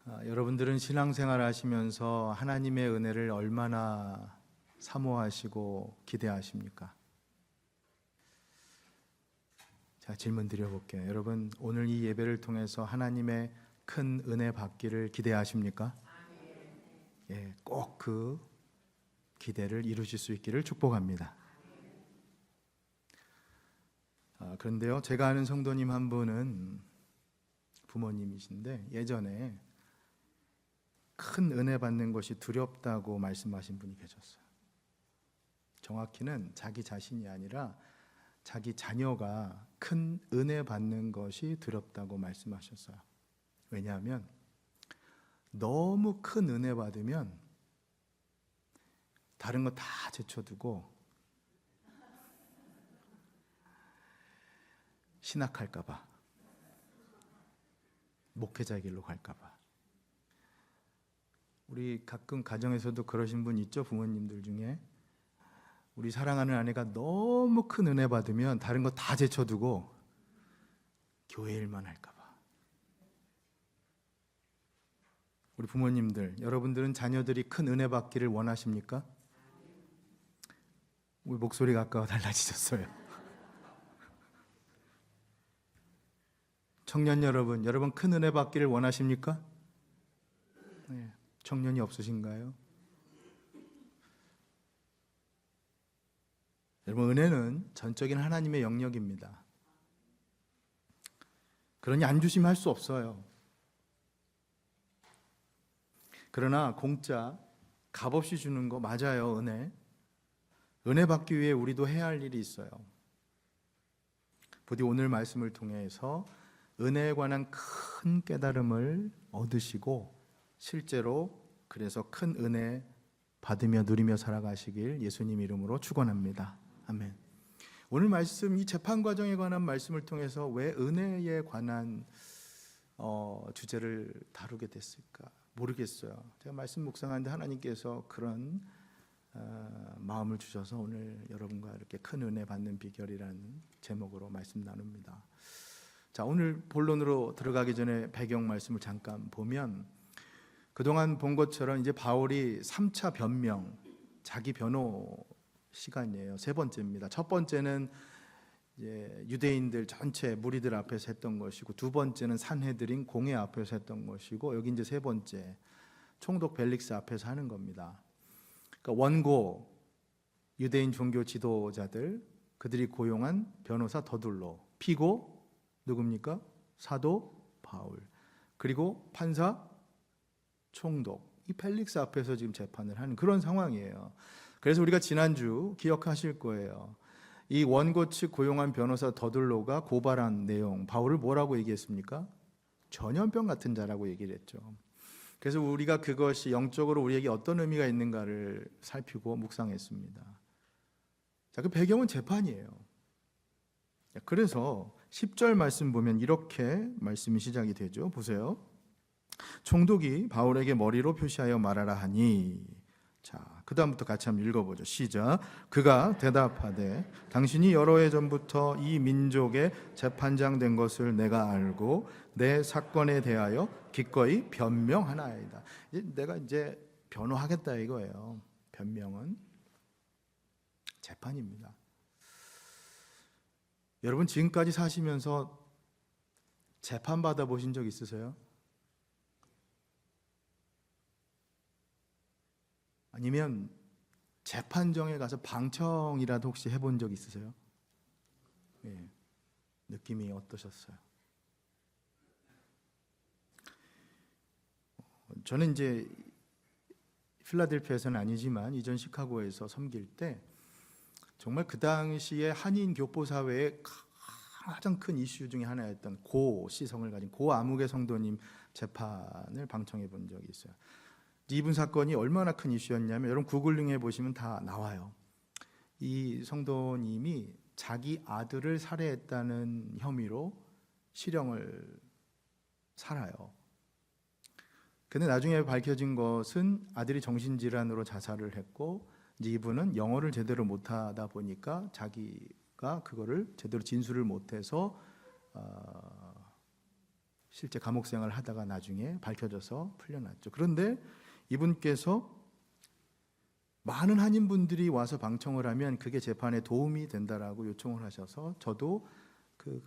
여러분들은 신앙생활 하시면서 하나님의 은혜를 얼마나 사모하시고 기대하십니까? 자, 질문 드려볼게요. 여러분, 오늘 이 예배를 통해서 하나님의 큰 은혜 받기를 기대하십니까? 예, 꼭 그 기대를 이루실 수 있기를 축복합니다. 그런데요, 제가 아는 성도님 한 분은 부모님이신데 예전에 큰 은혜 받는 것이 두렵다고 말씀하신 분이 계셨어요. 정확히는 자기 자신이 아니라 자기 자녀가 큰 은혜 받는 것이 두렵다고 말씀하셨어요. 왜냐하면 너무 큰 은혜 받으면 다른 거 다 제쳐두고 신학할까 봐, 목회자 길로 갈까 봐. 우리 가끔 가정에서도 그러신 분 있죠? 부모님들 중에 우리 사랑하는 아내가 너무 큰 은혜 받으면 다른 거 다 제쳐두고 교회 일만 할까 봐. 우리 부모님들, 여러분들은 자녀들이 큰 은혜 받기를 원하십니까? 우리 목소리가 아까 달라지셨어요. 청년 여러분, 여러분 큰 은혜 받기를 원하십니까? 네. 청년이 없으신가요? 여러분, 은혜는 전적인 하나님의 영역입니다. 그러니 안 주시면 할 수 없어요. 그러나 공짜, 값없이 주는 거 맞아요. 은혜 받기 위해 우리도 해야 할 일이 있어요. 부디 오늘 말씀을 통해서 은혜에 관한 큰 깨달음을 얻으시고 실제로 그래서 큰 은혜 받으며 누리며 살아가시길 예수님 이름으로 축원합니다. 아멘. 오늘 말씀, 이 재판 과정에 관한 말씀을 통해서 왜 은혜에 관한 주제를 다루게 됐을까 모르겠어요. 제가 말씀 묵상하는데 하나님께서 그런 마음을 주셔서 오늘 여러분과 이렇게 큰 은혜 받는 비결이라는 제목으로 말씀 나눕니다. 자, 오늘 본론으로 들어가기 전에 배경 말씀을 잠깐 보면 그동안 본 것처럼 이제 바울이 3차 변명, 자기 변호 시간이에요. 세 번째입니다. 첫 번째는 이제 유대인들 전체 무리들 앞에서 했던 것이고, 두 번째는 산헤드린 공회 앞에서 했던 것이고, 여기 이제 세 번째 총독 벨릭스 앞에서 하는 겁니다. 그러니까 원고 유대인 종교 지도자들, 그들이 고용한 변호사 더둘로, 피고 누굽니까? 사도 바울, 그리고 판사 총독, 이 펠릭스 앞에서 지금 재판을 하는 그런 상황이에요. 그래서 우리가 지난주 기억하실 거예요. 이 원고 측 고용한 변호사 더둘로가 고발한 내용, 바울을 뭐라고 얘기했습니까? 전염병 같은 자라고 얘기를 했죠. 그래서 우리가 그것이 영적으로 우리에게 어떤 의미가 있는가를 살피고 묵상했습니다. 자, 그 배경은 재판이에요. 그래서 10절 말씀 보면 이렇게 말씀이 시작이 되죠. 보세요. 총독이 바울에게 머리로 표시하여 말하라 하니, 자, 그 다음부터 같이 한번 읽어보죠. 시작. 그가 대답하되 당신이 여러 해 전부터 이 민족의 재판장 된 것을 내가 알고 내 사건에 대하여 기꺼이 변명하나이다. 내가 이제 변호하겠다 이거예요. 변명은 재판입니다. 여러분 지금까지 사시면서 재판 받아 보신 적 있으세요? 아니면 재판정에 가서 방청이라도 혹시 해본 적 있으세요? 네. 느낌이 어떠셨어요? 저는 이제 필라델피아에서는 아니지만 이전 시카고에서 섬길 때 정말 그 당시에 한인 교포 사회의 가장 큰 이슈 중에 하나였던 고 시성을 가진 고 아무개 성도님 재판을 방청해 본 적이 있어요. 이분 사건이 얼마나 큰 이슈였냐면 여러분 구글링해 보시면 다 나와요. 이 성도님이 자기 아들을 살해했다는 혐의로 실형을 살아요. 근데 나중에 밝혀진 것은 아들이 정신질환으로 자살을 했고, 이제 이분은 영어를 제대로 못하다 보니까 자기가 그거를 제대로 진술을 못해서 실제 감옥 생활을 하다가 나중에 밝혀져서 풀려났죠. 그런데 이분께서 많은 한인분들이 와서 방청을 하면 그게 재판에 도움이 된다라고 요청을 하셔서 저도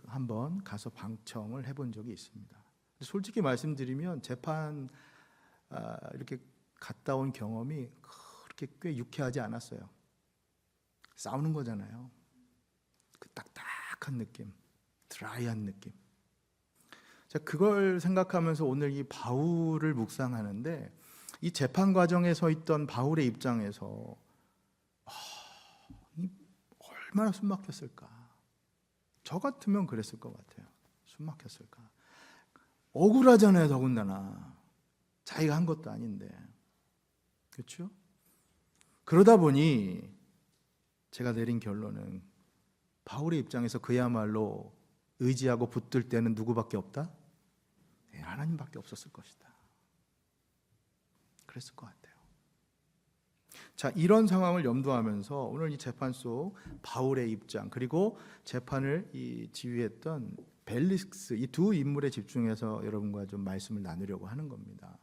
한번 가서 방청을 해본 적이 있습니다. 솔직히 말씀드리면 재판 이렇게 갔다 온 경험이 그렇게 꽤 유쾌하지 않았어요. 싸우는 거잖아요. 그 딱딱한 느낌, 드라이한 느낌. 자, 그걸 생각하면서 오늘 이 바울을 묵상하는데, 이 재판 과정에 서 있던 바울의 입장에서 얼마나 숨막혔을까. 저 같으면 그랬을 것 같아요. 숨막혔을까. 억울하잖아요. 더군다나 자기가 한 것도 아닌데, 그렇죠? 그러다 보니 제가 내린 결론은 바울의 입장에서 그야말로 의지하고 붙들 때는 누구밖에 없다? 네, 하나님밖에 없었을 것이다. 그랬을 것 같아요. 자, 이런 상황을 염두하면서 오늘 이 재판 속 바울의 입장, 그리고 재판을 지휘했던 벨릭스, 이 두 인물에 집중해서 여러분과 좀 말씀을 나누려고 하는 겁니다.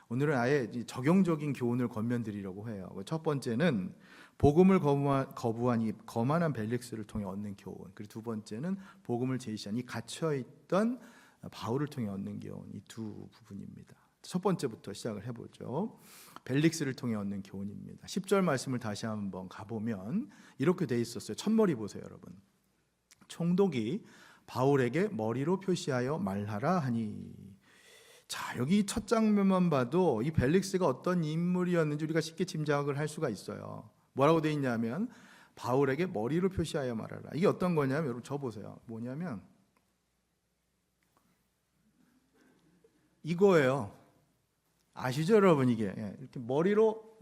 오늘은 아예 적용적인 교훈을 권면드리려고 해요. 첫 번째는 복음을 거부한 이 거만한 벨릭스를 통해 얻는 교훈, 그리고 두 번째는 복음을 제시한 이 갇혀있던 바울을 통해 얻는 교훈, 이 두 부분입니다. 첫 번째부터 시작을 해보죠. 벨릭스를 통해 얻는 교훈입니다. 10절 말씀을 다시 한번 가보면 이렇게 돼 있었어요. 첫머리 보세요, 여러분. 총독이 바울에게 머리로 표시하여 말하라 하니. 자, 여기 첫 장면만 봐도 이 벨릭스가 어떤 인물이었는지 우리가 쉽게 짐작을 할 수가 있어요. 뭐라고 돼 있냐면 바울에게 머리로 표시하여 말하라. 이게 어떤 거냐면, 여러분 저 보세요. 뭐냐면 이거예요. 아시죠, 여러분? 이게 이렇게 머리로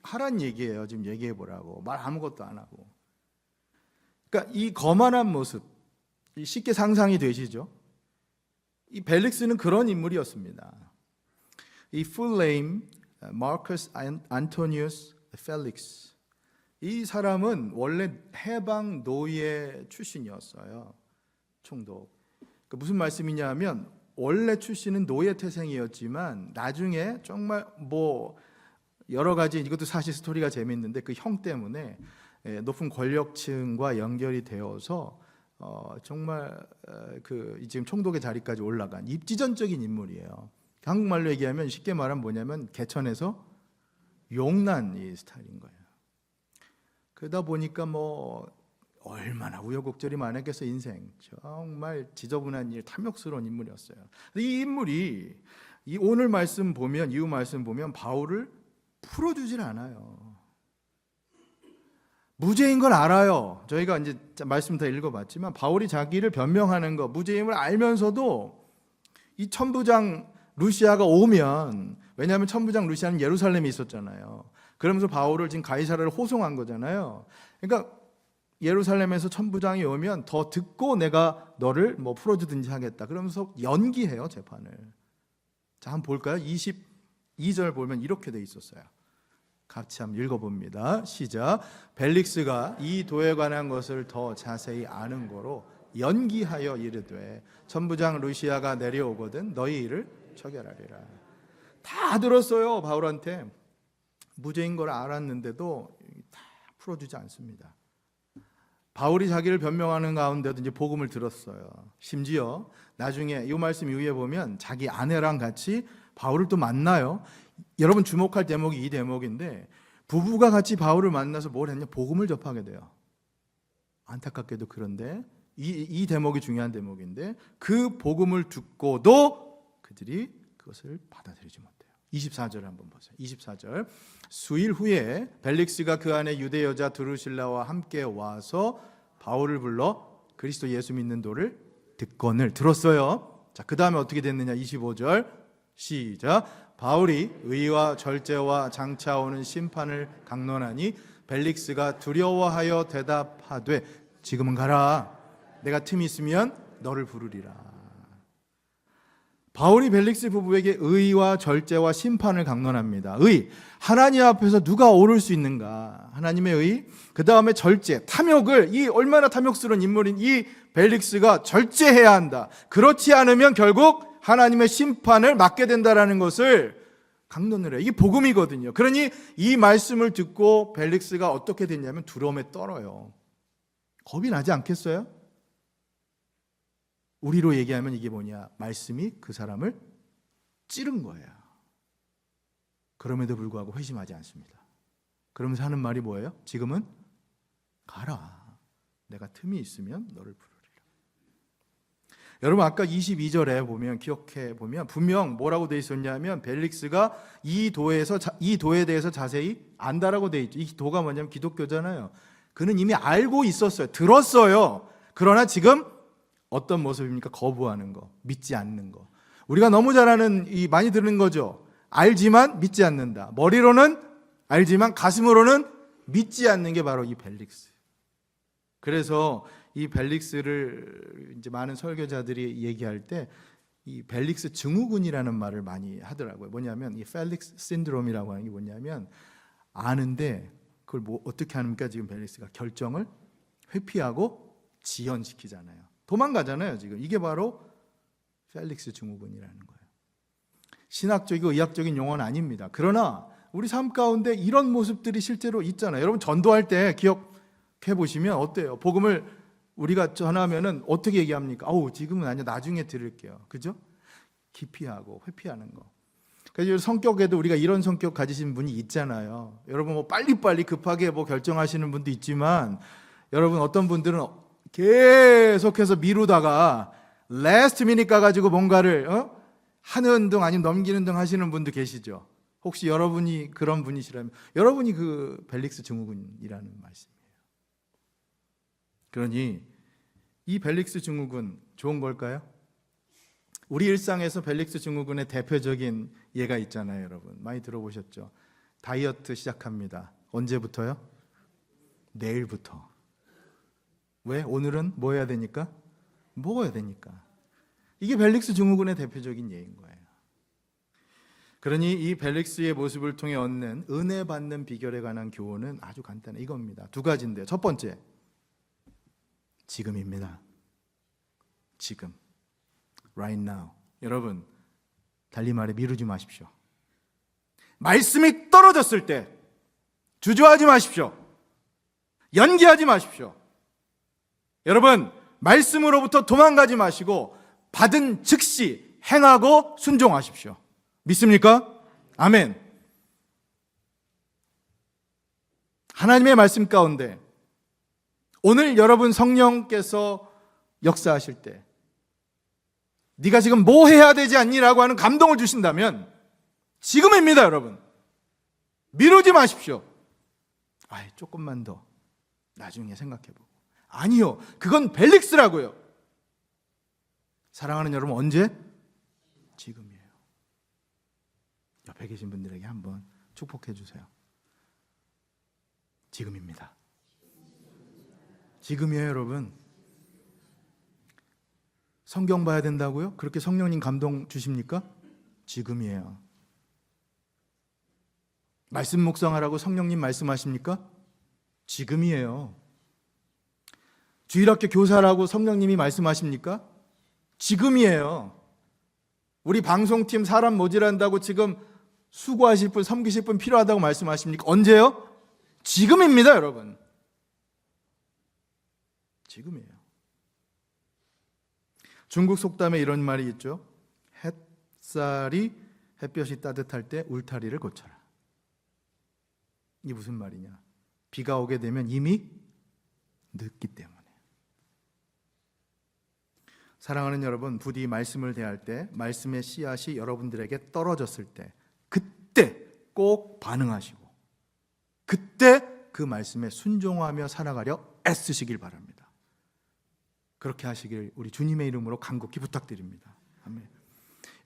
하란 얘기예요. 지금 얘기해 보라고. 말 아무것도 안 하고. 그러니까 이 거만한 모습 쉽게 상상이 되시죠? 이 벨릭스는 그런 인물이었습니다. 이 full name 마커스 안토니우스 펠릭스. 이 사람은 원래 해방 노예 출신이었어요. 총독. 그러니까 무슨 말씀이냐면 원래 출신은 노예 태생이었지만 나중에 정말 여러 가지, 이것도 사실 스토리가 재밌는데 그 형 때문에 높은 권력층과 연결이 되어서 정말 지금 총독의 자리까지 올라간 입지전적인 인물이에요. 한국말로 얘기하면 쉽게 말하면 뭐냐면 개천에서 용난 이 스타일인 거예요. 그러다 보니까 얼마나 우여곡절이 많았겠어. 인생 정말 지저분한 일, 탐욕스러운 인물이었어요. 이 인물이 오늘 말씀 보면, 이후 말씀 보면 바울을 풀어주질 않아요. 무죄인 걸 알아요. 저희가 이제 말씀 다 읽어봤지만 바울이 자기를 변명하는 거, 무죄임을 알면서도 이 천부장 루시아가 오면, 왜냐하면 천부장 루시아는 예루살렘에 있었잖아요. 그러면서 바울을 지금 가이사랴를 호송한 거잖아요. 그러니까 예루살렘에서 천부장이 오면 더 듣고 내가 너를 풀어주든지 하겠다. 그러면서 연기해요, 재판을. 자, 한번 볼까요? 22절 보면 이렇게 돼 있었어요. 같이 한번 읽어봅니다. 시작. 벨릭스가 이 도에 관한 것을 더 자세히 아는 거로 연기하여 이르되 천부장 루시아가 내려오거든 너희 일을 처결하리라. 다 들었어요. 바울한테 무죄인 걸 알았는데도 다 풀어주지 않습니다. 바울이 자기를 변명하는 가운데도 이제 복음을 들었어요. 심지어 나중에 이 말씀 이후에 보면 자기 아내랑 같이 바울을 또 만나요. 여러분 주목할 대목이 이 대목인데, 부부가 같이 바울을 만나서 뭘 했냐? 복음을 접하게 돼요. 안타깝게도 그런데 이 대목이 중요한 대목인데, 그 복음을 듣고도 그들이 그것을 받아들이지 못해요. 24절 한번 보세요. 24절. 수일 후에 벨릭스가 그 안에 유대 여자 드루실라와 함께 와서 바울을 불러 그리스도 예수 믿는 도를 듣건을 들었어요. 자, 그 다음에 어떻게 됐느냐? 25절 시작. 바울이 의와 절제와 장차 오는 심판을 강론하니 벨릭스가 두려워하여 대답하되 지금은 가라. 내가 틈이 있으면 너를 부르리라. 바울이 벨릭스 부부에게 의와 절제와 심판을 강론합니다. 의, 하나님 앞에서 누가 오를 수 있는가? 하나님의 의. 그 다음에 절제, 탐욕을, 이 얼마나 탐욕스러운 인물인 이 벨릭스가 절제해야 한다. 그렇지 않으면 결국 하나님의 심판을 맞게 된다라는 것을 강론을 해요. 이게 복음이거든요. 그러니 이 말씀을 듣고 벨릭스가 어떻게 됐냐면 두려움에 떨어요. 겁이 나지 않겠어요? 우리로 얘기하면 이게 뭐냐? 말씀이 그 사람을 찌른 거예요. 그럼에도 불구하고 회심하지 않습니다. 그러면서 하는 말이 뭐예요? 지금은 가라. 내가 틈이 있으면 너를 부르리라. 여러분 아까 22절에 보면 기억해 보면 분명 뭐라고 돼 있었냐면 벨릭스가 이 도에 대해서 자세히 안다라고 돼 있죠. 이 도가 뭐냐면 기독교잖아요. 그는 이미 알고 있었어요. 들었어요. 그러나 지금 어떤 모습입니까? 거부하는 거, 믿지 않는 거. 우리가 너무 잘 아는 많이 들은 거죠. 알지만 믿지 않는다. 머리로는 알지만 가슴으로는 믿지 않는 게 바로 이 벨릭스. 그래서 이 벨릭스를 이제 많은 설교자들이 얘기할 때 이 벨릭스 증후군이라는 말을 많이 하더라고요. 뭐냐면 이 펠릭스 신드롬이라고 하는 게 뭐냐면 아는데 그걸 뭐 어떻게 합니까? 지금 벨릭스가 결정을 회피하고 지연시키잖아요. 도망가잖아요. 지금 이게 바로 펠릭스 증후군이라는 거예요. 신학적이고 의학적인 용어는 아닙니다. 그러나 우리 삶 가운데 이런 모습들이 실제로 있잖아요. 여러분 전도할 때 기억해 보시면 어때요? 복음을 우리가 전하면은 어떻게 얘기합니까? 지금은 아니야. 나중에 들을게요. 그죠? 기피하고 회피하는 거. 그래서 성격에도 우리가 이런 성격 가지신 분이 있잖아요. 여러분 뭐 빨리빨리 급하게 뭐 결정하시는 분도 있지만 여러분 어떤 분들은 계속해서 미루다가 라스트 미닛 가가지고 뭔가를 하는 등 아니면 넘기는 등 하시는 분도 계시죠. 혹시 여러분이 그런 분이시라면 여러분이 그 벨릭스 증후군이라는 말씀이에요. 그러니 이 벨릭스 증후군 좋은 걸까요? 우리 일상에서 벨릭스 증후군의 대표적인 예가 있잖아요. 여러분 많이 들어보셨죠? 다이어트 시작합니다. 언제부터요? 내일부터. 왜? 오늘은 뭐 해야 되니까? 먹어야 되니까. 이게 벨릭스 증후군의 대표적인 예인 거예요. 그러니 이 벨릭스의 모습을 통해 얻는 은혜 받는 비결에 관한 교훈은 아주 간단해. 이겁니다. 두 가지인데요. 첫 번째, 지금입니다. 지금. Right now. 여러분, 달리 말해 미루지 마십시오. 말씀이 떨어졌을 때 주저하지 마십시오. 연기하지 마십시오. 여러분, 말씀으로부터 도망가지 마시고 받은 즉시 행하고 순종하십시오. 믿습니까? 아멘. 하나님의 말씀 가운데 오늘 여러분 성령께서 역사하실 때 네가 지금 뭐 해야 되지 않니라고 하는 감동을 주신다면 지금입니다, 여러분. 미루지 마십시오. 조금만 더 나중에 생각해보고. 아니요, 그건 벨릭스라고요. 사랑하는 여러분, 언제? 지금이에요. 옆에 계신 분들에게 한번 축복해 주세요. 지금입니다. 지금이에요, 여러분. 성경 봐야 된다고요? 그렇게 성령님 감동 주십니까? 지금이에요. 말씀 묵상하라고 성령님 말씀하십니까? 지금이에요. 주일학교 교사라고 성령님이 말씀하십니까? 지금이에요. 우리 방송팀 사람 모집한다고 지금 수고하실 분, 섬기실 분 필요하다고 말씀하십니까? 언제요? 지금입니다, 여러분. 지금이에요. 중국 속담에 이런 말이 있죠. 햇볕이 따뜻할 때 울타리를 고쳐라. 이게 무슨 말이냐? 비가 오게 되면 이미 늦기 때문에. 사랑하는 여러분, 부디 말씀을 대할 때 말씀의 씨앗이 여러분들에게 떨어졌을 때 그때 꼭 반응하시고 그때 그 말씀에 순종하며 살아가려 애쓰시길 바랍니다. 그렇게 하시길 우리 주님의 이름으로 간곡히 부탁드립니다. 아멘.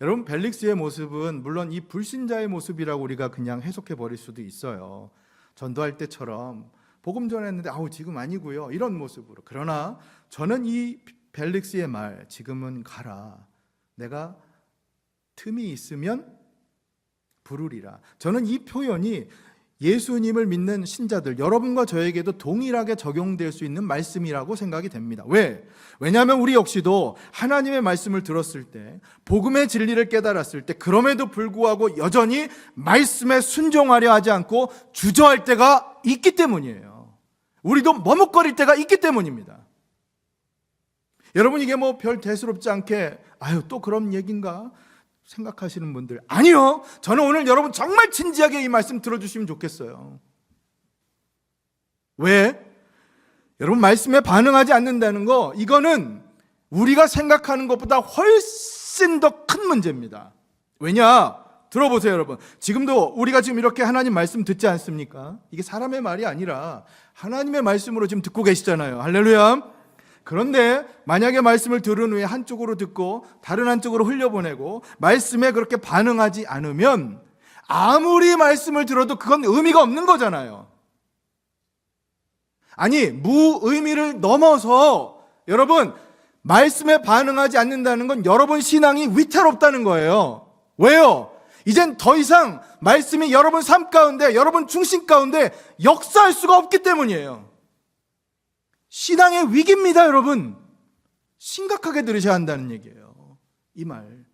여러분, 벨릭스의 모습은 물론 이 불신자의 모습이라고 우리가 그냥 해석해 버릴 수도 있어요. 전도할 때처럼 복음 전했는데 지금 아니고요, 이런 모습으로. 그러나 저는 이 벨릭스의 말, 지금은 가라, 내가 틈이 있으면 부르리라, 저는 이 표현이 예수님을 믿는 신자들, 여러분과 저에게도 동일하게 적용될 수 있는 말씀이라고 생각이 됩니다. 왜? 왜냐하면 우리 역시도 하나님의 말씀을 들었을 때, 복음의 진리를 깨달았을 때, 그럼에도 불구하고 여전히 말씀에 순종하려 하지 않고 주저할 때가 있기 때문이에요. 우리도 머뭇거릴 때가 있기 때문입니다. 여러분, 이게 뭐 별 대수롭지 않게 또 그런 얘기인가 생각하시는 분들, 아니요, 저는 오늘 여러분 정말 진지하게 이 말씀 들어주시면 좋겠어요. 왜? 여러분, 말씀에 반응하지 않는다는 거, 이거는 우리가 생각하는 것보다 훨씬 더 큰 문제입니다. 왜냐? 들어보세요, 여러분. 지금도 우리가 지금 이렇게 하나님 말씀 듣지 않습니까? 이게 사람의 말이 아니라 하나님의 말씀으로 지금 듣고 계시잖아요. 할렐루야. 그런데 만약에 말씀을 들은 후에 한쪽으로 듣고 다른 한쪽으로 흘려보내고 말씀에 그렇게 반응하지 않으면 아무리 말씀을 들어도 그건 의미가 없는 거잖아요. 아니, 무의미를 넘어서 여러분, 말씀에 반응하지 않는다는 건 여러분 신앙이 위태롭다는 거예요. 왜요? 이젠 더 이상 말씀이 여러분 삶 가운데, 여러분 중심 가운데 역사할 수가 없기 때문이에요. 신앙의 위기입니다, 여러분. 심각하게 들으셔야 한다는 얘기예요. 이 말.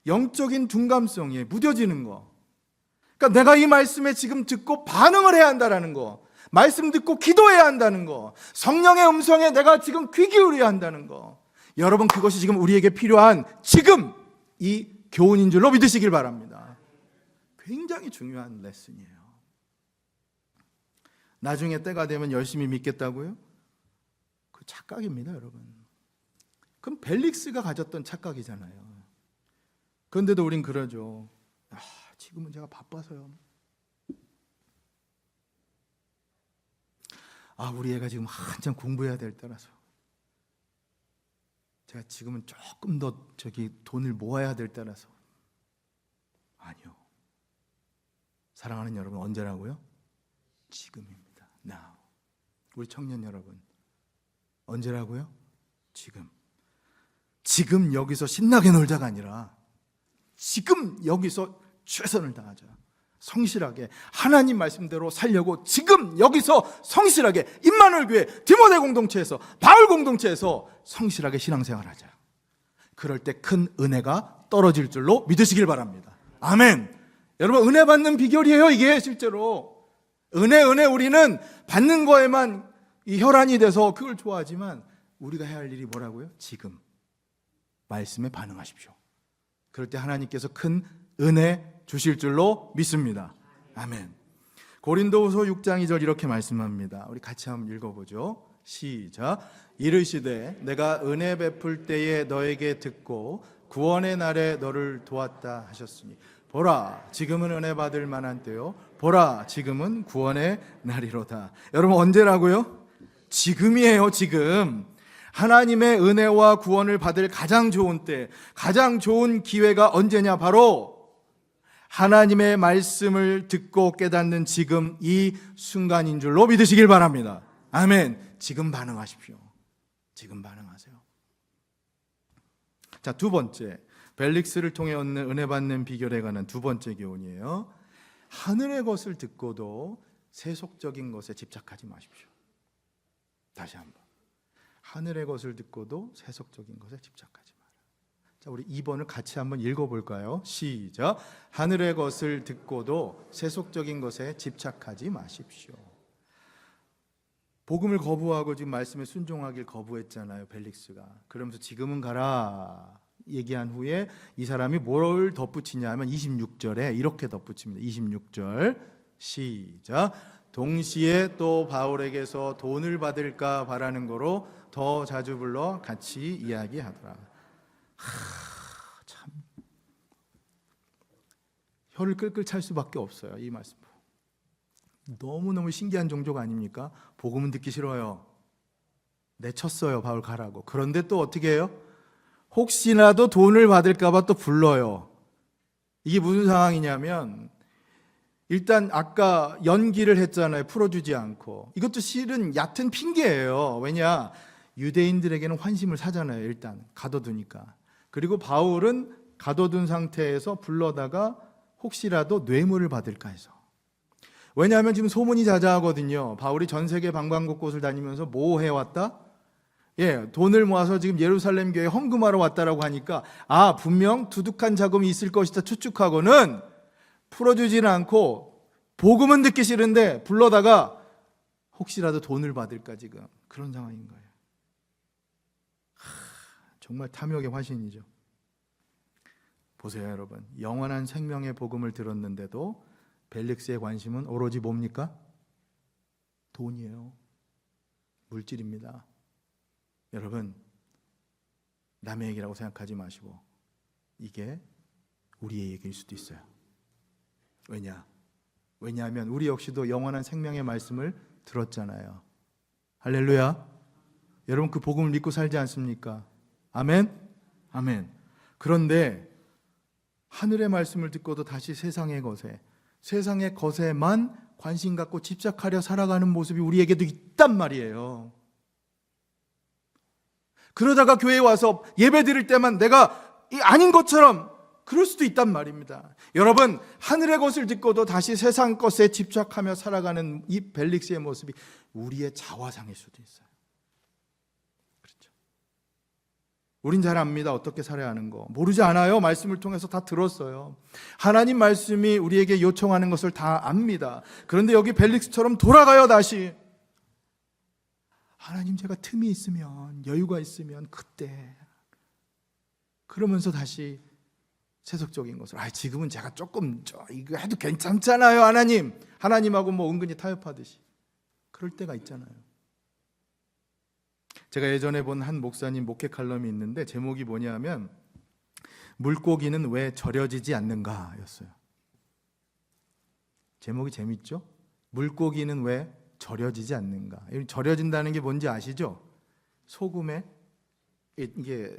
영적인 둔감성이 무뎌지는 거. 그러니까 내가 이 말씀에 지금 듣고 반응을 해야 한다는 거. 말씀 듣고 기도해야 한다는 거. 성령의 음성에 내가 지금 귀 기울여야 한다는 거. 여러분, 그것이 지금 우리에게 필요한 지금 이 교훈인 줄로 믿으시길 바랍니다. 굉장히 중요한 레슨이에요. 나중에 때가 되면 열심히 믿겠다고요? 그 착각입니다, 여러분. 그럼 벨릭스가 가졌던 착각이잖아요. 그런데도 우린 그러죠. 지금은 제가 바빠서요. 우리 애가 지금 한참 공부해야 될 때라서. 제가 지금은 조금 더 돈을 모아야 될 때라서. 아니요. 사랑하는 여러분, 언제라고요? 지금입니다. Now. 우리 청년 여러분, 언제라고요? 지금 여기서 신나게 놀자가 아니라 지금 여기서 최선을 다하자. 성실하게 하나님 말씀대로 살려고 지금 여기서 성실하게 임마누엘 교회, 디모데 공동체에서, 바울 공동체에서 성실하게 신앙생활하자. 그럴 때 큰 은혜가 떨어질 줄로 믿으시길 바랍니다. 아멘. 여러분, 은혜 받는 비결이에요, 이게 실제로. 은혜 우리는 받는 거에만 이 혈안이 돼서 그걸 좋아하지만 우리가 해야 할 일이 뭐라고요? 지금 말씀에 반응하십시오. 그럴 때 하나님께서 큰 은혜 주실 줄로 믿습니다. 아멘. 고린도후서 6장 2절 이렇게 말씀합니다. 우리 같이 한번 읽어보죠. 시작. 이르시되 내가 은혜 베풀 때에 너에게 듣고 구원의 날에 너를 도왔다 하셨으니 보라, 지금은 은혜 받을 만한 때요, 보라, 지금은 구원의 날이로다. 여러분, 언제라고요? 지금이에요. 지금. 하나님의 은혜와 구원을 받을 가장 좋은 때, 가장 좋은 기회가 언제냐? 바로 하나님의 말씀을 듣고 깨닫는 지금 이 순간인 줄로 믿으시길 바랍니다. 아멘. 지금 반응하십시오. 지금 반응하세요. 자, 두 번째, 벨릭스를 통해 얻는 은혜 받는 비결에 관한 두 번째 교훈이에요. 하늘의 것을 듣고도 세속적인 것에 집착하지 마십시오. 다시 한번. 하늘의 것을 듣고도 세속적인 것에 집착하지 마라. 자, 우리 2번을 같이 한번 읽어볼까요? 시작. 하늘의 것을 듣고도 세속적인 것에 집착하지 마십시오. 복음을 거부하고 지금 말씀에 순종하길 거부했잖아요, 벨릭스가. 그러면서 지금은 가라 얘기한 후에 이 사람이 뭘 덧붙이냐 하면 26절에 이렇게 덧붙입니다. 26절 시작. 동시에 또 바울에게서 돈을 받을까 바라는 거로 더 자주 불러 같이 이야기하더라. 참 혀를 끌끌 찰 수밖에 없어요, 이 말씀. 너무너무 신기한 종족 아닙니까? 복음은 듣기 싫어요. 내쳤어요, 바울 가라고. 그런데 또 어떻게 해요? 혹시라도 돈을 받을까 봐 또 불러요. 이게 무슨 상황이냐면, 일단 아까 연기를 했잖아요, 풀어주지 않고. 이것도 실은 얕은 핑계예요. 왜냐? 유대인들에게는 환심을 사잖아요, 일단 가둬두니까. 그리고 바울은 가둬둔 상태에서 불러다가 혹시라도 뇌물을 받을까 해서. 왜냐하면 지금 소문이 자자하거든요. 바울이 전 세계 방방곡곡을 다니면서 뭐 해왔다? 돈을 모아서 지금 예루살렘 교회에 헌금하러 왔다라고 하니까 분명 두둑한 자금이 있을 것이다 추측하고는 풀어주지는 않고 복음은 듣기 싫은데 불러다가 혹시라도 돈을 받을까 지금 그런 상황인 거예요. 정말 탐욕의 화신이죠. 보세요 여러분, 영원한 생명의 복음을 들었는데도 벨릭스의 관심은 오로지 뭡니까? 돈이에요. 물질입니다. 여러분, 남의 얘기라고 생각하지 마시고 이게 우리의 얘기일 수도 있어요. 왜냐하면 우리 역시도 영원한 생명의 말씀을 들었잖아요. 할렐루야. 여러분 그 복음을 믿고 살지 않습니까? 아멘? 아멘. 그런데 하늘의 말씀을 듣고도 다시 세상의 것에만 관심 갖고 집착하려 살아가는 모습이 우리에게도 있단 말이에요. 그러다가 교회에 와서 예배 드릴 때만 내가 아닌 것처럼 그럴 수도 있단 말입니다. 여러분, 하늘의 것을 듣고도 다시 세상 것에 집착하며 살아가는 이 벨릭스의 모습이 우리의 자화상일 수도 있어요. 그렇죠. 우린 잘 압니다. 어떻게 살아야 하는 거. 모르지 않아요. 말씀을 통해서 다 들었어요. 하나님 말씀이 우리에게 요청하는 것을 다 압니다. 그런데 여기 벨릭스처럼 돌아가요. 다시 하나님, 제가 틈이 있으면, 여유가 있으면 그때, 그러면서 다시 세속적인 것을 지금은 제가 조금 이거 해도 괜찮잖아요. 하나님하고 은근히 타협하듯이 그럴 때가 있잖아요. 제가 예전에 본 한 목사님 목회 칼럼이 있는데 제목이 뭐냐면 물고기는 왜 절여지지 않는가 였어요. 제목이 재밌죠? 물고기는 왜 절여지지 않는가. 절여진다는 게 뭔지 아시죠? 소금에 이게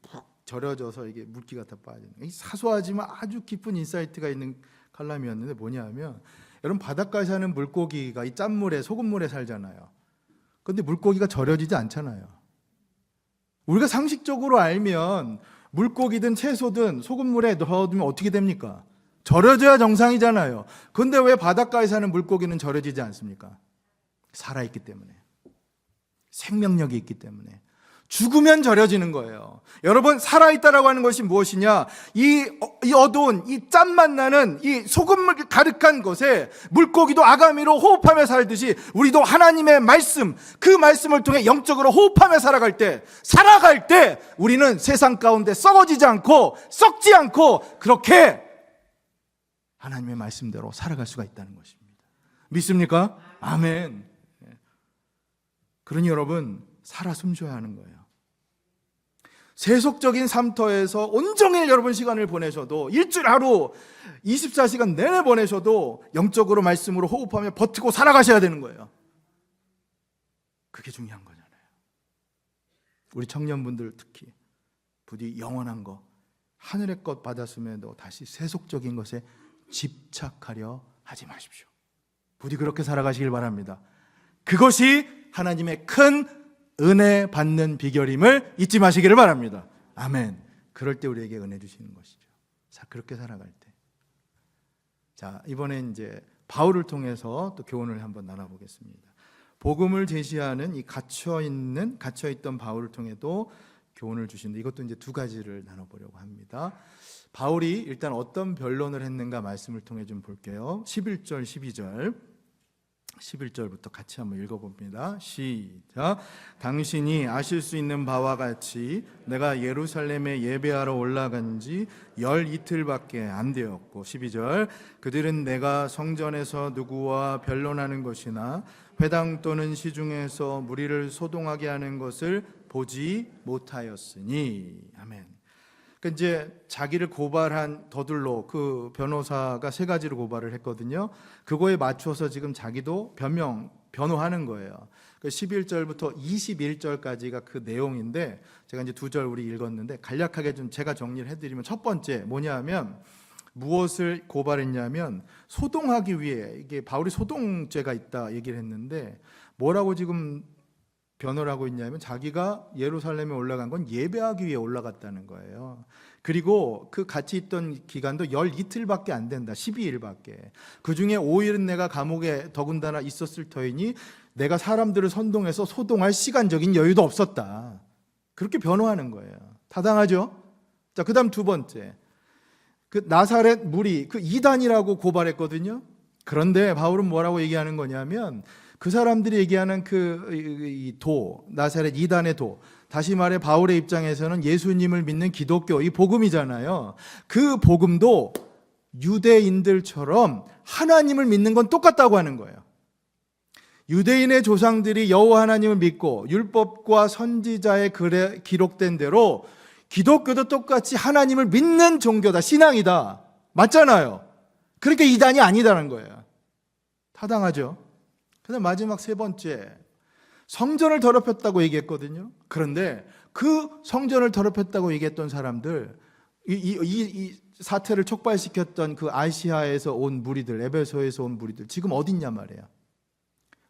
푹 절여져서 이게 물기가 다 빠지는, 사소하지만 아주 깊은 인사이트가 있는 칼럼이었는데 뭐냐면, 여러분 바닷가에 사는 물고기가 이 짠물에 소금물에 살잖아요. 그런데 물고기가 절여지지 않잖아요. 우리가 상식적으로 알면 물고기든 채소든 소금물에 넣어두면 어떻게 됩니까? 절여져야 정상이잖아요. 그런데 왜 바닷가에 사는 물고기는 절여지지 않습니까? 살아있기 때문에, 생명력이 있기 때문에. 죽으면 절여지는 거예요. 여러분, 살아있다라고 하는 것이 무엇이냐? 이 어두운, 이 짠맛 나는 이 소금물 가득한 것에 물고기도 아가미로 호흡하며 살듯이 우리도 하나님의 말씀, 그 말씀을 통해 영적으로 호흡하며 살아갈 때 우리는 세상 가운데 썩어지지 않고 썩지 않고 그렇게 하나님의 말씀대로 살아갈 수가 있다는 것입니다. 믿습니까? 아멘. 그러니 여러분, 살아 숨쉬어야 하는 거예요. 세속적인 삶터에서 온종일 여러분 시간을 보내셔도, 일주일 하루 24시간 내내 보내셔도 영적으로 말씀으로 호흡하며 버티고 살아가셔야 되는 거예요. 그게 중요한 거잖아요. 우리 청년분들 특히 부디 영원한 거, 하늘의 것 받았음에도 다시 세속적인 것에 집착하려 하지 마십시오. 부디 그렇게 살아가시길 바랍니다. 그것이 하나님의 큰 은혜 받는 비결임을 잊지 마시기를 바랍니다. 아멘. 그럴 때 우리에게 은혜 주시는 것이죠. 자, 그렇게 살아갈 때. 자, 이번엔 이제 바울을 통해서 또 교훈을 한번 나눠보겠습니다. 복음을 제시하는 이 갇혀있던 바울을 통해도 교훈을 주시는데, 이것도 이제 두 가지를 나눠보려고 합니다. 바울이 일단 어떤 변론을 했는가 말씀을 통해 좀 볼게요. 11절, 12절. 11절부터 같이 한번 읽어봅니다. 시작. 당신이 아실 수 있는 바와 같이 내가 예루살렘에 예배하러 올라간 지 12일밖에 안 되었고, 12절. 그들은 내가 성전에서 누구와 변론하는 것이나 회당 또는 시중에서 무리를 소동하게 하는 것을 보지 못하였으니. 아멘. 그러니까 이제 자기를 고발한 더둘로 그 변호사가 세 가지로 고발을 했거든요. 그거에 맞춰서 지금 자기도 변호하는 거예요. 11절부터 21절까지가 그 내용인데, 제가 이제 두 절 우리 읽었는데 간략하게 좀 제가 정리를 해드리면, 첫 번째 뭐냐면, 무엇을 고발했냐면 소동하기 위해, 이게 바울이 소동죄가 있다 얘기를 했는데, 뭐라고 지금 변호를 하고 있냐면 자기가 예루살렘에 올라간 건 예배하기 위해 올라갔다는 거예요. 그리고 그 같이 있던 기간도 12틀밖에 안 된다. 12일밖에. 그중에 5일은 내가 감옥에 더군다나 있었을 터이니 내가 사람들을 선동해서 소동할 시간적인 여유도 없었다. 그렇게 변호하는 거예요. 타당하죠? 자, 그다음 두 번째. 그 나사렛 무리 그 이단이라고 고발했거든요. 그런데 바울은 뭐라고 얘기하는 거냐면 그 사람들이 얘기하는 나사렛 이단의 도, 다시 말해 바울의 입장에서는 예수님을 믿는 기독교, 이 복음이잖아요. 그 복음도 유대인들처럼 하나님을 믿는 건 똑같다고 하는 거예요. 유대인의 조상들이 여호와 하나님을 믿고 율법과 선지자의 글에 기록된 대로 기독교도 똑같이 하나님을 믿는 종교다, 신앙이다. 맞잖아요. 그러니까 이단이 아니다는 거예요. 타당하죠? 그다음 마지막 세 번째, 성전을 더럽혔다고 얘기했거든요. 그런데 그 성전을 더럽혔다고 얘기했던 사람들, 이 사태를 촉발시켰던 그 아시아에서 온 무리들, 에베소에서 온 무리들 지금 어디 있냐 말이에요.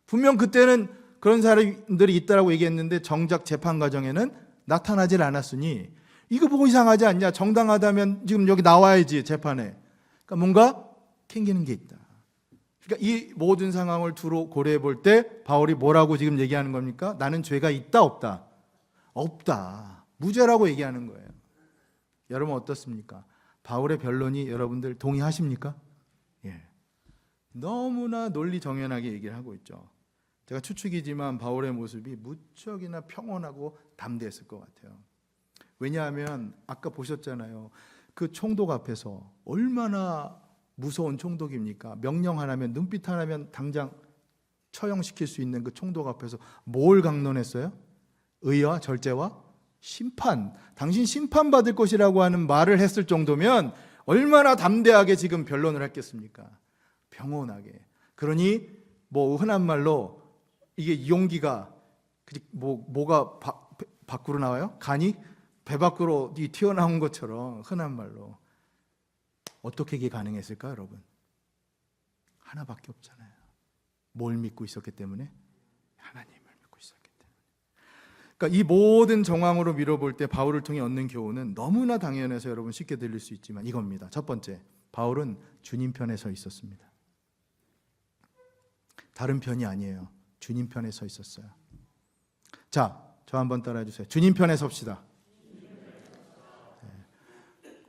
분명 그때는 그런 사람들이 있다라고 얘기했는데 정작 재판 과정에는 나타나질 않았으니 이거 보고 이상하지 않냐? 정당하다면 지금 여기 나와야지, 재판에. 그러니까 뭔가 캥기는 게 있다. 그러니까 이 모든 상황을 두루 고려해 볼 때 바울이 뭐라고 지금 얘기하는 겁니까? 나는 죄가 있다, 없다? 없다. 무죄라고 얘기하는 거예요. 여러분 어떻습니까? 바울의 변론이 여러분들 동의하십니까? 예. 너무나 논리 정연하게 얘기를 하고 있죠. 제가 추측이지만 바울의 모습이 무척이나 평온하고 담대했을 것 같아요. 왜냐하면 아까 보셨잖아요. 그 총독 앞에서 얼마나 무서운 총독입니까? 명령 하나면, 눈빛 하나면 당장 처형시킬 수 있는 그 총독 앞에서 뭘 강론했어요? 의와 절제와 심판. 당신 심판받을 것이라고 하는 말을 했을 정도면 얼마나 담대하게 지금 변론을 했겠습니까? 평온하게. 그러니 뭐 흔한 말로 이게 용기가 뭐가 밖으로 나와요? 간이 배 밖으로 튀어나온 것처럼, 흔한 말로. 어떻게 이게 가능했을까, 여러분? 하나밖에 없잖아요. 뭘 믿고 있었기 때문에? 하나님을 믿고 있었기 때문에. 그러니까 이 모든 정황으로 밀어볼 때 바울을 통해 얻는 교훈은 너무나 당연해서 여러분 쉽게 들릴 수 있지만 이겁니다. 첫 번째, 바울은 주님 편에 서 있었습니다. 다른 편이 아니에요. 주님 편에 서 있었어요. 자, 저 한번 따라해 주세요. 주님 편에 섭시다.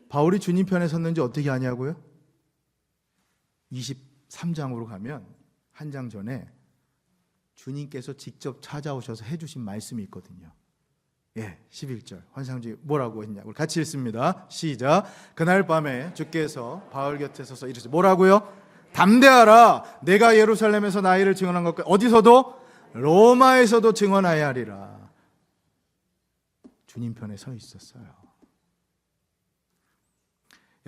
바울이 주님 편에 섰는지 어떻게 아냐고요? 23장으로 가면 한 장 전에 주님께서 직접 찾아오셔서 해주신 말씀이 있거든요. 예, 11절 환상주의 뭐라고 했냐? 우리 같이 읽습니다. 시작. 그날 밤에 주께서 바울 곁에 서서 이르시되 뭐라고요? 담대하라. 내가 예루살렘에서 나이를 증언한 것 어디서도? 로마에서도 증언하여야 하리라. 주님 편에 서 있었어요.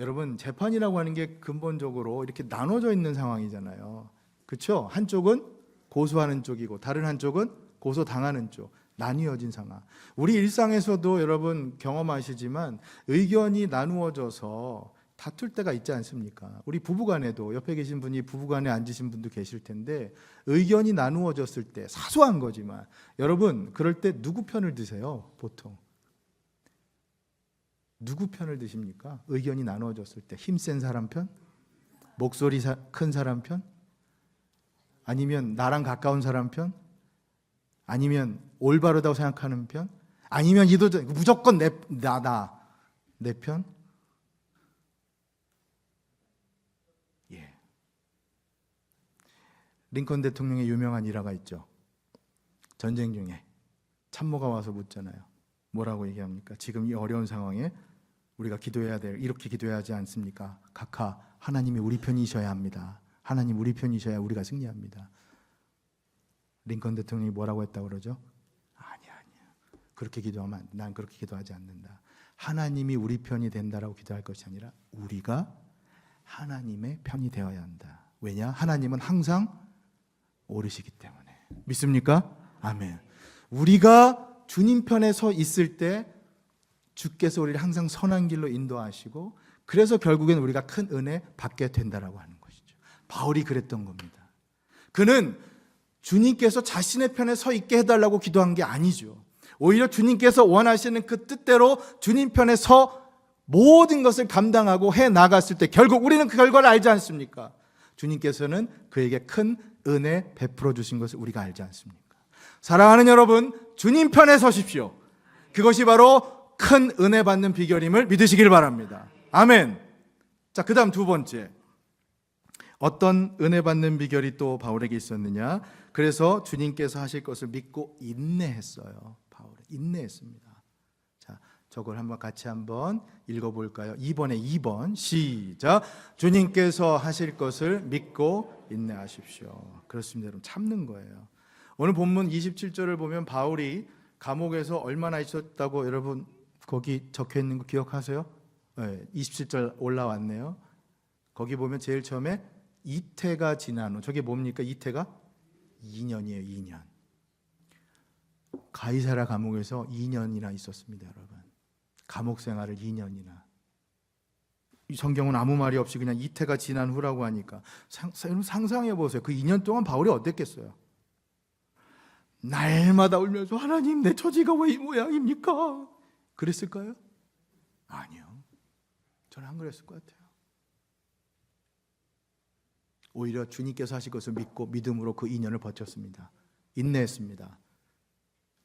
여러분, 재판이라고 하는 게 근본적으로 이렇게 나눠져 있는 상황이잖아요. 그렇죠? 한쪽은 고소하는 쪽이고 다른 한쪽은 고소당하는 쪽, 나뉘어진 상황. 우리 일상에서도 여러분 경험하시지만 의견이 나누어져서 다툴 때가 있지 않습니까? 우리 부부간에도, 옆에 계신 분이 부부간에 앉으신 분도 계실 텐데 의견이 나누어졌을 때, 사소한 거지만 여러분 그럴 때 누구 편을 드세요? 보통 누구 편을 드십니까? 의견이 나누어졌을 때 힘센 사람 편? 목소리 큰 사람 편? 아니면 나랑 가까운 사람 편? 아니면 올바르다고 생각하는 편? 아니면 무조건 내 편? 예. 링컨 대통령의 유명한 일화가 있죠. 전쟁 중에 참모가 와서 묻잖아요. 뭐라고 얘기합니까? 지금 이 어려운 상황에 우리가 기도해야 될, 이렇게 기도해야 하지 않습니까? 각하, 하나님이 우리 편이셔야 합니다. 하나님 우리 편이셔야 우리가 승리합니다. 링컨 대통령이 뭐라고 했다고 그러죠? 아니야. 그렇게 기도하면 난 그렇게 기도하지 않는다. 하나님이 우리 편이 된다라고 기도할 것이 아니라 우리가 하나님의 편이 되어야 한다. 왜냐? 하나님은 항상 옳으시기 때문에. 믿습니까? 아멘. 우리가 주님 편에 서 있을 때 주께서 우리를 항상 선한 길로 인도하시고, 그래서 결국엔 우리가 큰 은혜 받게 된다라고 하는 것이죠. 바울이 그랬던 겁니다. 그는 주님께서 자신의 편에 서 있게 해달라고 기도한 게 아니죠. 오히려 주님께서 원하시는 그 뜻대로 주님 편에 서 모든 것을 감당하고 해 나갔을 때 결국 우리는 그 결과를 알지 않습니까? 주님께서는 그에게 큰 은혜 베풀어 주신 것을 우리가 알지 않습니까? 사랑하는 여러분, 주님 편에 서십시오. 그것이 바로 큰 은혜 받는 비결임을 믿으시길 바랍니다. 아멘. 자, 그 다음 두 번째, 어떤 은혜 받는 비결이 또 바울에게 있었느냐? 그래서 주님께서 하실 것을 믿고 인내했어요. 바울은 인내했습니다. 자, 저걸 같이 한번 읽어볼까요? 2번 시작. 주님께서 하실 것을 믿고 인내하십시오. 그렇습니다. 여러분, 참는 거예요. 오늘 본문 27절을 보면 바울이 감옥에서 얼마나 있었다고 여러분 거기 적혀 있는 거 기억하세요? 네, 27절 올라왔네요. 거기 보면 제일 처음에 이태가 지난 후, 저게 뭡니까? 이태가 2년이에요. 2년. 가이사랴 감옥에서 2년이나 있었습니다, 여러분. 감옥 생활을 2년이나. 이 성경은 아무 말이 없이 그냥 이태가 지난 후라고 하니까 상상해 보세요. 그 2년 동안 바울이 어땠겠어요? 날마다 울면서 하나님, 내 처지가 왜 이 모양입니까? 그랬을까요? 아니요. 저는 안 그랬을 것 같아요. 오히려 주님께서 하실 것을 믿고 믿음으로 그 2년을 버텼습니다. 인내했습니다.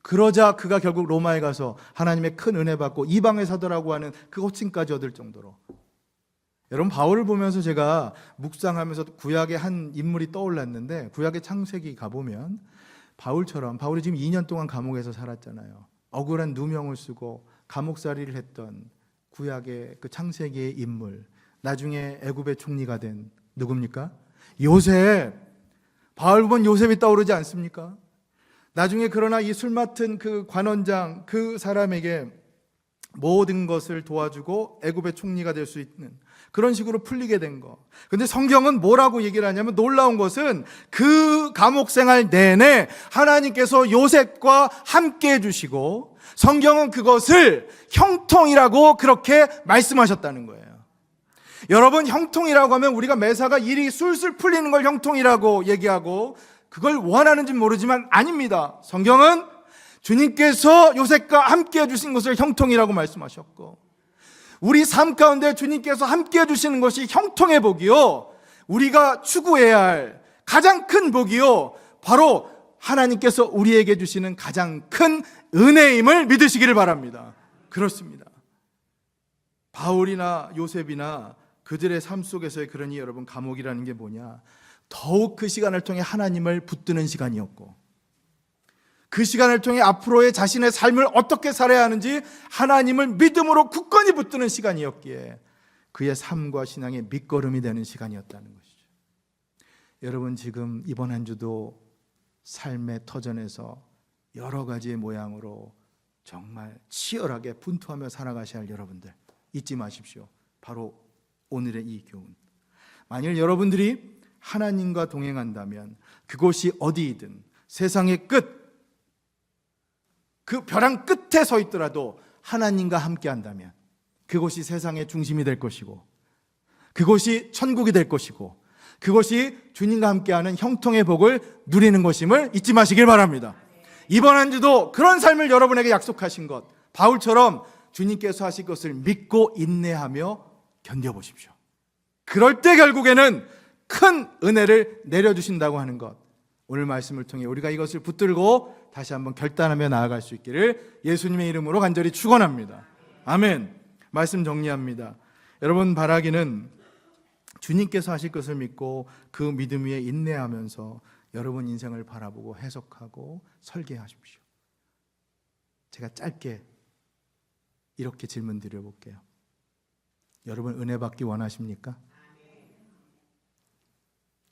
그러자 그가 결국 로마에 가서 하나님의 큰 은혜 받고 이방의 사도라고 하는 그 호칭까지 얻을 정도로. 여러분, 바울을 보면서 제가 묵상하면서 구약의 한 인물이 떠올랐는데, 구약의 창세기 가보면 바울처럼, 바울이 지금 2년 동안 감옥에서 살았잖아요. 억울한 누명을 쓰고 감옥살이를 했던 구약의 그 창세기의 인물, 나중에 애굽의 총리가 된 누굽니까? 요셉. 바울 보면 요셉이 떠오르지 않습니까? 나중에 그러나 이 술 맡은 그 관원장, 그 사람에게 모든 것을 도와주고 애굽의 총리가 될 수 있는 그런 식으로 풀리게 된 거. 근데 성경은 뭐라고 얘기를 하냐면, 놀라운 것은 그 감옥 생활 내내 하나님께서 요셉과 함께 해주시고, 성경은 그것을 형통이라고 그렇게 말씀하셨다는 거예요. 여러분, 형통이라고 하면 우리가 매사가 일이 술술 풀리는 걸 형통이라고 얘기하고 그걸 원하는지 모르지만 아닙니다. 성경은 주님께서 요셉과 함께 해주신 것을 형통이라고 말씀하셨고, 우리 삶 가운데 주님께서 함께 해주시는 것이 형통의 복이요, 우리가 추구해야 할 가장 큰 복이요, 바로 하나님께서 우리에게 주시는 가장 큰 은혜임을 믿으시기를 바랍니다. 그렇습니다. 바울이나 요셉이나 그들의 삶 속에서의, 그러니 여러분, 감옥이라는 게 뭐냐? 더욱 그 시간을 통해 하나님을 붙드는 시간이었고, 그 시간을 통해 앞으로의 자신의 삶을 어떻게 살아야 하는지 하나님을 믿음으로 굳건히 붙드는 시간이었기에 그의 삶과 신앙의 밑거름이 되는 시간이었다는 것이죠. 여러분, 지금 이번 한 주도 삶의 터전에서 여러 가지의 모양으로 정말 치열하게 분투하며 살아가셔야 할 여러분들 잊지 마십시오. 바로 오늘의 이 교훈. 만일 여러분들이 하나님과 동행한다면 그곳이 어디이든, 세상의 끝, 그 벼랑 끝에 서 있더라도 하나님과 함께 한다면 그곳이 세상의 중심이 될 것이고, 그곳이 천국이 될 것이고, 그것이 주님과 함께하는 형통의 복을 누리는 것임을 잊지 마시길 바랍니다. 이번 한 주도 그런 삶을 여러분에게 약속하신 것, 바울처럼 주님께서 하실 것을 믿고 인내하며 견뎌보십시오. 그럴 때 결국에는 큰 은혜를 내려주신다고 하는 것, 오늘 말씀을 통해 우리가 이것을 붙들고 다시 한번 결단하며 나아갈 수 있기를 예수님의 이름으로 간절히 축원합니다. 아멘. 말씀 정리합니다. 여러분, 바라기는 주님께서 하실 것을 믿고 그 믿음 위에 인내하면서 여러분 인생을 바라보고 해석하고 설계하십시오. 제가 짧게 이렇게 질문 드려볼게요. 여러분, 은혜 받기 원하십니까?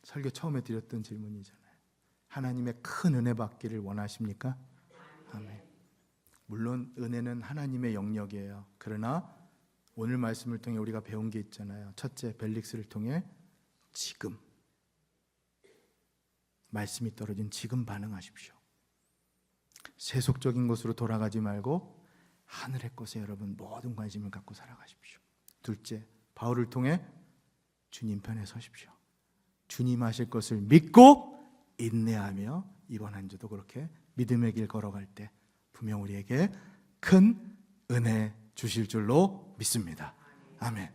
설교 처음에 드렸던 질문이잖아요. 하나님의 큰 은혜 받기를 원하십니까? 아멘. 물론 은혜는 하나님의 영역이에요. 그러나 오늘 말씀을 통해 우리가 배운 게 있잖아요. 첫째, 벨릭스를 통해 지금, 말씀이 떨어진 지금 반응하십시오. 세속적인 것으로 돌아가지 말고 하늘의 것에 여러분 모든 관심을 갖고 살아가십시오. 둘째, 바울을 통해 주님 편에 서십시오. 주님 하실 것을 믿고 인내하며 이번 한 주도 그렇게 믿음의 길 걸어갈 때 분명 우리에게 큰 은혜 주실 줄로 믿습니다. 아멘.